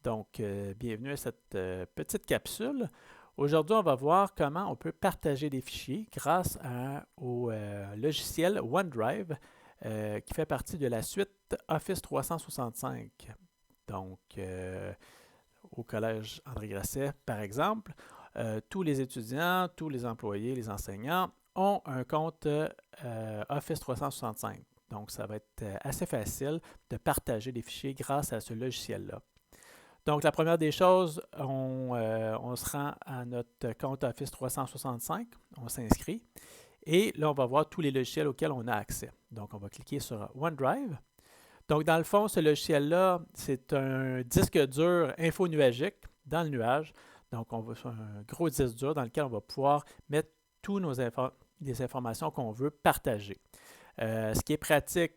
Donc, bienvenue à cette petite capsule. Aujourd'hui, on va voir comment on peut partager des fichiers grâce au logiciel OneDrive qui fait partie de la suite Office 365. Donc, au Collège André Grasset, par exemple, tous les étudiants, tous les employés, les enseignants ont un compte Office 365. Donc, ça va être assez facile de partager des fichiers grâce à ce logiciel-là. Donc, la première des choses, on se rend à notre compte Office 365, on s'inscrit, et là, on va voir tous les logiciels auxquels on a accès. Donc, on va cliquer sur OneDrive. Donc, dans le fond, ce logiciel-là, c'est un disque dur infonuagique dans le nuage. Donc, on va sur un gros disque dur dans lequel on va pouvoir mettre toutes les informations qu'on veut partager. Ce qui est pratique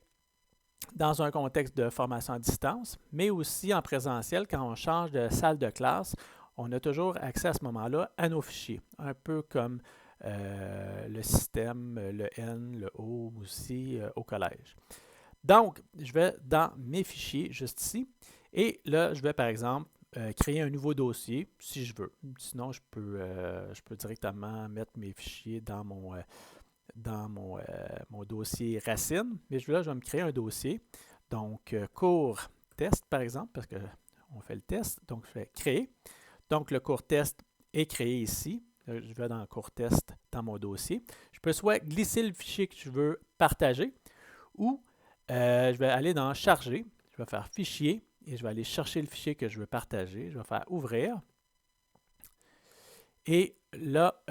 dans un contexte de formation à distance, mais aussi en présentiel, quand on change de salle de classe, on a toujours accès à ce moment-là à nos fichiers, un peu comme le système, le N, le O aussi au collège. Donc, je vais dans mes fichiers, juste ici, et là, je vais par exemple créer un nouveau dossier, si je veux. Sinon, je peux directement mettre mes fichiers dans mon dossier racine, mais là, je vais me créer un dossier. Donc, cours test, par exemple, parce qu'on fait le test. Donc, je fais créer. Donc, le cours test est créé ici. Je vais dans le cours test dans mon dossier. Je peux soit glisser le fichier que je veux partager ou je vais aller dans charger. Je vais faire fichier et je vais aller chercher le fichier que je veux partager. Je vais faire ouvrir. Et là,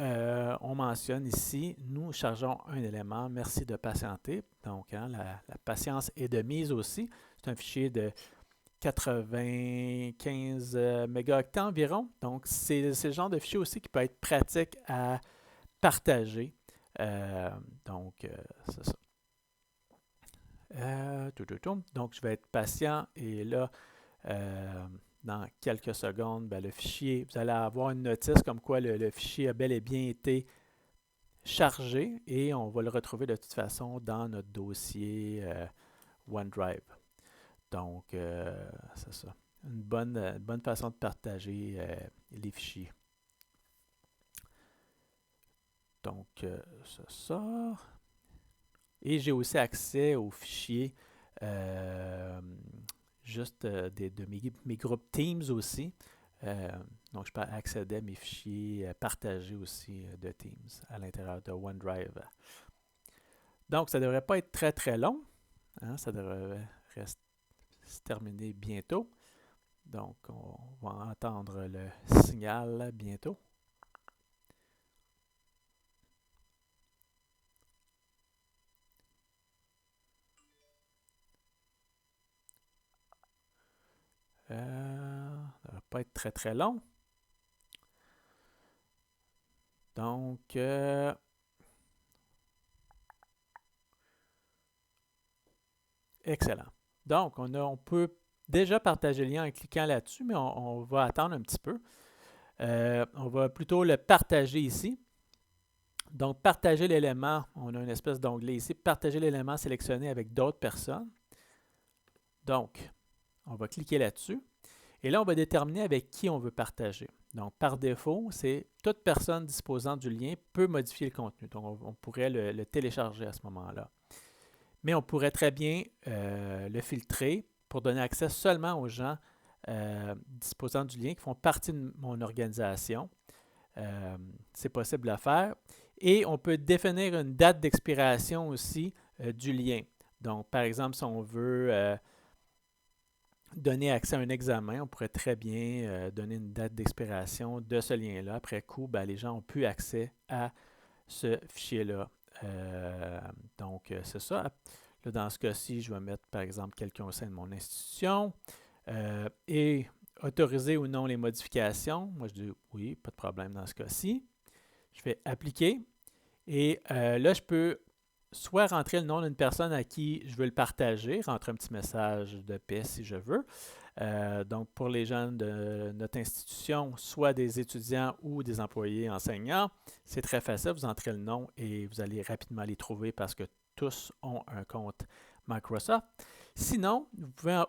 on mentionne ici, nous chargeons un élément, merci de patienter. Donc, la patience est de mise aussi. C'est un fichier de 95 mégaoctets environ. Donc, c'est le genre de fichier aussi qui peut être pratique à partager. C'est ça. Donc, je vais être patient et là, dans quelques secondes, le fichier, vous allez avoir une notice comme quoi le fichier a bel et bien été chargé et on va le retrouver de toute façon dans notre dossier OneDrive. Donc, c'est ça. Une bonne façon de partager les fichiers. Donc, c'est ça. Et j'ai aussi accès aux fichiers juste de mes groupes Teams aussi. Donc, je peux accéder à mes fichiers partagés aussi de Teams à l'intérieur de OneDrive. Donc, ça ne devrait pas être très très long. Ça devrait se terminer bientôt. Donc, on va entendre le signal bientôt. Ça ne devrait pas être très très long. Donc, excellent. Donc, on peut déjà partager le lien en cliquant là-dessus, mais on va attendre un petit peu. On va plutôt le partager ici. Donc, partager l'élément, on a une espèce d'onglet ici, partager l'élément sélectionné avec d'autres personnes. Donc, on va cliquer là-dessus. Et là, on va déterminer avec qui on veut partager. Donc, par défaut, c'est toute personne disposant du lien peut modifier le contenu. Donc, on pourrait le télécharger à ce moment-là. Mais on pourrait très bien le filtrer pour donner accès seulement aux gens disposant du lien qui font partie de mon organisation. C'est possible de faire. Et on peut définir une date d'expiration aussi du lien. Donc, par exemple, si on veut donner accès à un examen, on pourrait très bien donner une date d'expiration de ce lien-là. Après coup, les gens ont plus accès à ce fichier-là. Donc, c'est ça. Là, dans ce cas-ci, je vais mettre, par exemple, quelqu'un au sein de mon institution et autoriser ou non les modifications. Moi, je dis oui, pas de problème dans ce cas-ci. Je fais appliquer et là, je peux soit rentrer le nom d'une personne à qui je veux le partager, rentrer un petit message de paix si je veux. Donc, pour les gens de notre institution, soit des étudiants ou des employés enseignants, c'est très facile. Vous entrez le nom et vous allez rapidement les trouver parce que tous ont un compte Microsoft. Sinon, vous pouvez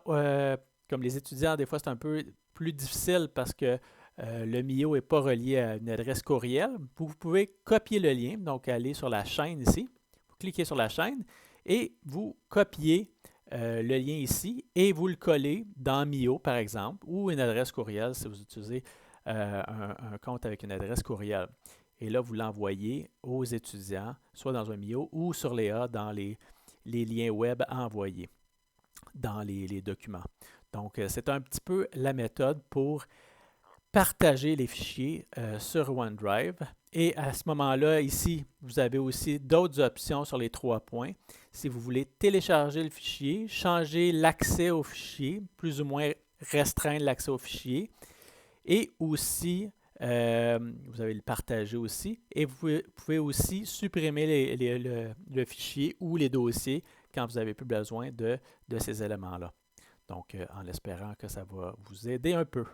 comme les étudiants, des fois, c'est un peu plus difficile parce que le Mio n'est pas relié à une adresse courriel. Vous pouvez copier le lien, donc aller sur la chaîne ici, vous cliquez sur la chaîne et vous copiez le lien ici et vous le collez dans Mio, par exemple, ou une adresse courriel si vous utilisez un compte avec une adresse courriel. Et là, vous l'envoyez aux étudiants, soit dans un Mio ou sur Léa dans les liens web envoyés dans les documents. Donc, c'est un petit peu la méthode pour partager les fichiers sur OneDrive. Et à ce moment-là, ici, vous avez aussi d'autres options sur les 3 points. Si vous voulez télécharger le fichier, changer l'accès au fichier, plus ou moins restreindre l'accès au fichier, et aussi, vous avez le partager aussi, et vous pouvez aussi supprimer le fichier ou les dossiers quand vous n'avez plus besoin de ces éléments-là. Donc, en espérant que ça va vous aider un peu.